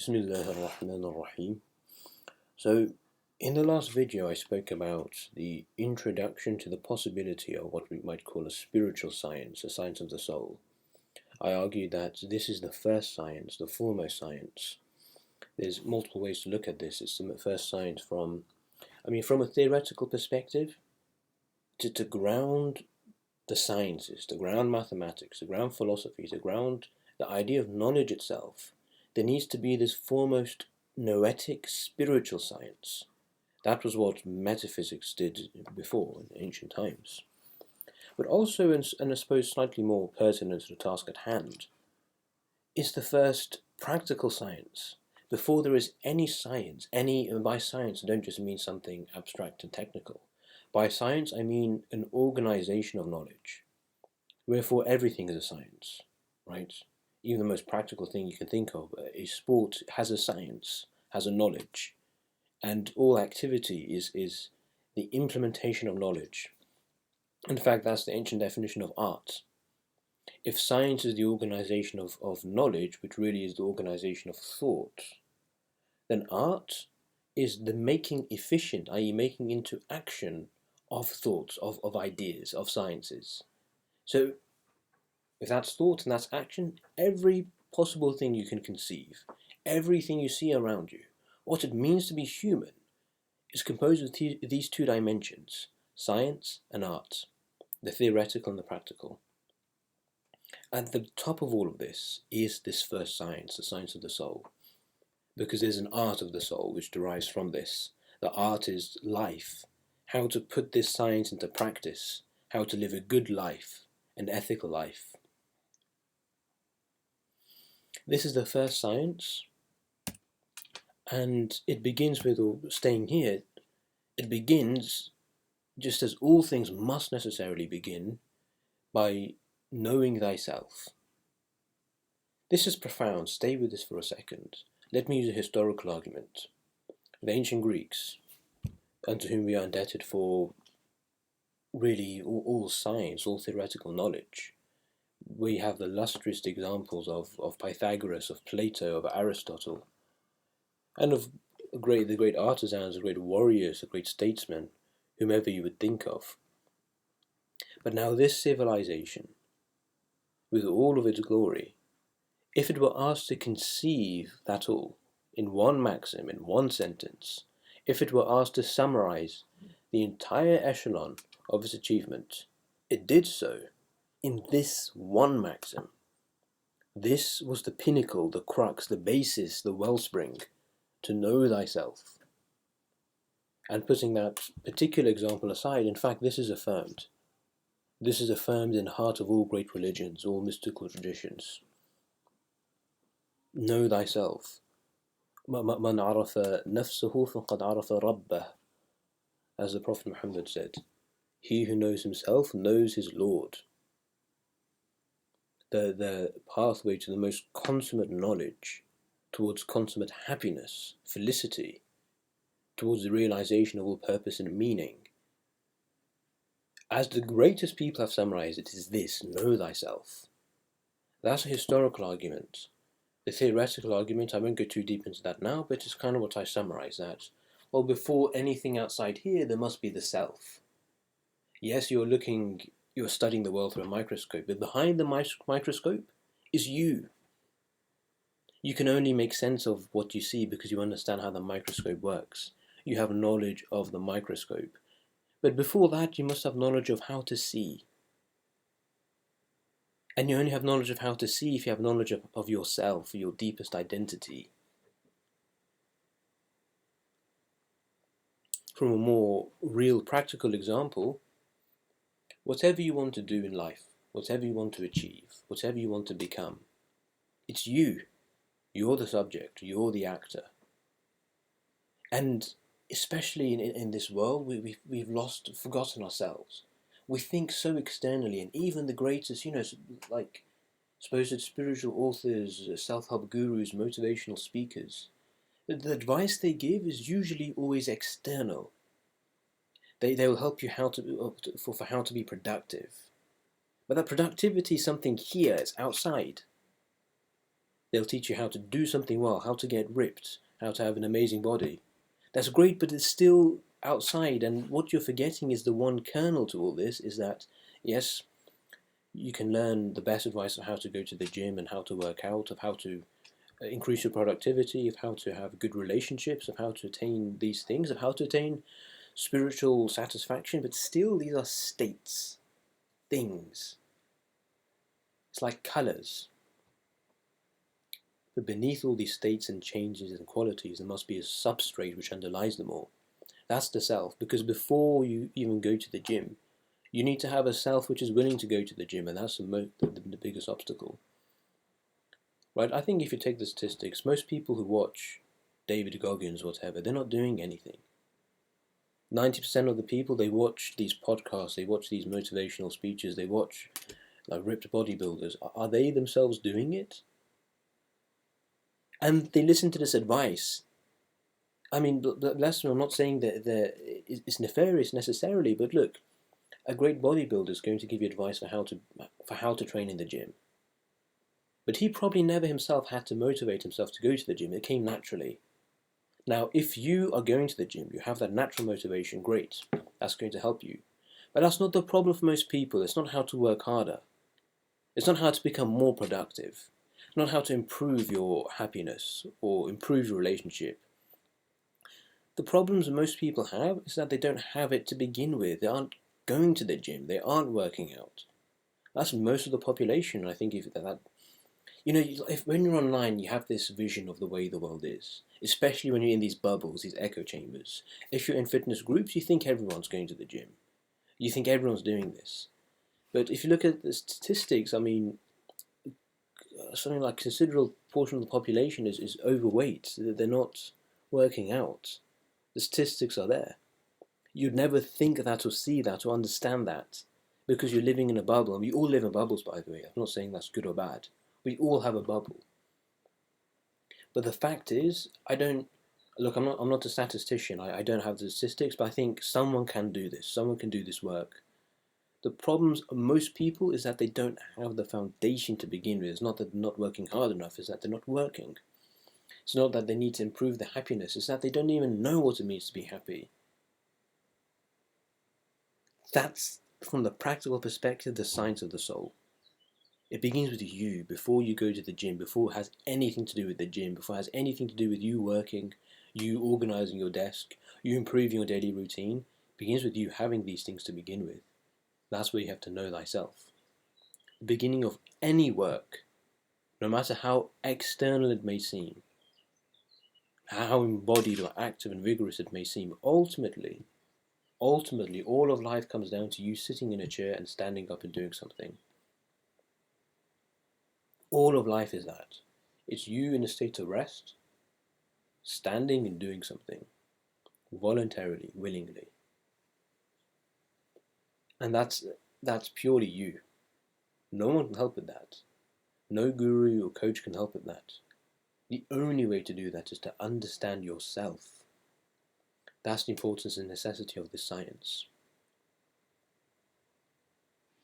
Bismillah ar-Rahman ar-Rahim. So, in the last video I spoke about the introduction to the possibility of what we might call a spiritual science, a science of the soul. I argued that this is the first science, the foremost science. There's multiple ways to look at this. It's the first science from a theoretical perspective, to ground the sciences, to ground mathematics, to ground philosophy, to ground the idea of knowledge itself. There needs to be this foremost noetic spiritual science. That was what metaphysics did before in ancient times. But also, and I suppose slightly more pertinent to the task at hand, is the first practical science. Before there is any science, by science I don't just mean something abstract and technical. By science I mean an organization of knowledge. Wherefore everything is a science, right? Even the most practical thing you can think of, a sport has a science, has a knowledge, and all activity is the implementation of knowledge. In fact, that's the ancient definition of art. If science is the organization of knowledge, which really is the organization of thought, then art is the making efficient, i.e. making into action of thoughts, of ideas, of sciences. So if that's thought and that's action, every possible thing you can conceive, everything you see around you, what it means to be human, is composed of these two dimensions, science and art, the theoretical and the practical. At the top of all of this is this first science, the science of the soul, because there's an art of the soul which derives from this. The art is life, how to put this science into practice, how to live a good life, an ethical life. This is the first science, and it begins with, or staying here, it begins, just as all things must necessarily begin, by knowing thyself. This is profound. Stay with this for a second. Let me use a historical argument. The ancient Greeks, unto whom we are indebted for really all science, all theoretical knowledge, we have the lustrous examples of Pythagoras, of Plato, of Aristotle, and of the great artisans, the great warriors, the great statesmen, whomever you would think of. But now this civilization, with all of its glory, if it were asked to conceive that all in one maxim, in one sentence, if it were asked to summarize the entire echelon of its achievement, it did so in this one maxim. This was the pinnacle, the crux, the basis, the wellspring, to know thyself. And putting that particular example aside, in fact, this is affirmed. This is affirmed in the heart of all great religions, all mystical traditions. Know thyself. مَنْ عَرَفَ نَفْسَهُ فَقَدْ عَرَفَ رَبَّهُ, as the Prophet Muhammad said. He who knows himself knows his Lord. The pathway to the most consummate knowledge, towards consummate happiness, felicity, towards the realization of all purpose and meaning. As the greatest people have summarized it, is this: know thyself. That's a historical argument. The theoretical argument, I won't go too deep into that now, but it's kind of what I summarize that. Well, before anything outside here, there must be the self. Yes, you're studying the world through a microscope, but behind the microscope is you. You can only make sense of what you see because you understand how the microscope works. You have knowledge of the microscope. But before that, you must have knowledge of how to see. And you only have knowledge of how to see if you have knowledge of yourself, your deepest identity. From a more real practical example, whatever you want to do in life, whatever you want to achieve, whatever you want to become, it's you. You're the subject, you're the actor. And especially in this world, we've forgotten ourselves. We think so externally, and even the greatest, like supposed spiritual authors, self-help gurus, motivational speakers, the advice they give is usually always external. They will help you for how to be productive. But that productivity is something here, it's outside. They'll teach you how to do something well, how to get ripped, how to have an amazing body. That's great, but it's still outside, and what you're forgetting is the one kernel to all this is that, yes, you can learn the best advice of how to go to the gym and how to work out, of how to increase your productivity, of how to have good relationships, of how to attain these things, of how to attain spiritual satisfaction, but still these are states, things. It's like colors. But beneath all these states and changes and qualities, there must be a substrate which underlies them all. That's the self, because before you even go to the gym, you need to have a self which is willing to go to the gym, and that's the biggest obstacle. Right? I think if you take the statistics, most people who watch David Goggins or whatever, they're not doing anything. 90% of the people, they watch these podcasts, they watch these motivational speeches, they watch ripped bodybuilders. Are they themselves doing it? And they listen to this advice. I mean, bless them, I'm not saying that it's nefarious necessarily, but look, a great bodybuilder is going to give you advice for how to train in the gym. But he probably never himself had to motivate himself to go to the gym. It came naturally. Now, if you are going to the gym, you have that natural motivation, great. That's going to help you. But that's not the problem for most people. It's not how to work harder. It's not how to become more productive. It's not how to improve your happiness or improve your relationship. The problems most people have is that they don't have it to begin with. They aren't going to the gym. They aren't working out. That's most of the population. I think if when you're online, you have this vision of the way the world is, especially when you're in these bubbles, these echo chambers. If you're in fitness groups, you think everyone's going to the gym. You think everyone's doing this. But if you look at the statistics, I mean, something like a considerable portion of the population is overweight. They're not working out. The statistics are there. You'd never think that or see that or understand that because you're living in a bubble. And we all live in bubbles, by the way. I'm not saying that's good or bad. We all have a bubble. But the fact is, I'm not a statistician. I don't have the statistics, but I think someone can do this. Someone can do this work. The problems of most people is that they don't have the foundation to begin with. It's not that they're not working hard enough, it's that they're not working. It's not that they need to improve their happiness, it's that they don't even know what it means to be happy. That's, from the practical perspective, the science of the soul. It begins with you before you go to the gym, before it has anything to do with the gym, before it has anything to do with you working, you organizing your desk, you improving your daily routine. It begins with you having these things to begin with. That's where you have to know thyself. The beginning of any work, no matter how external it may seem, how embodied or active and vigorous it may seem, ultimately, all of life comes down to you sitting in a chair and standing up and doing something. All of life is that. It's you in a state of rest, standing and doing something, voluntarily, willingly. And that's purely you. No one can help with that. No guru or coach can help with that. The only way to do that is to understand yourself. That's the importance and necessity of this science.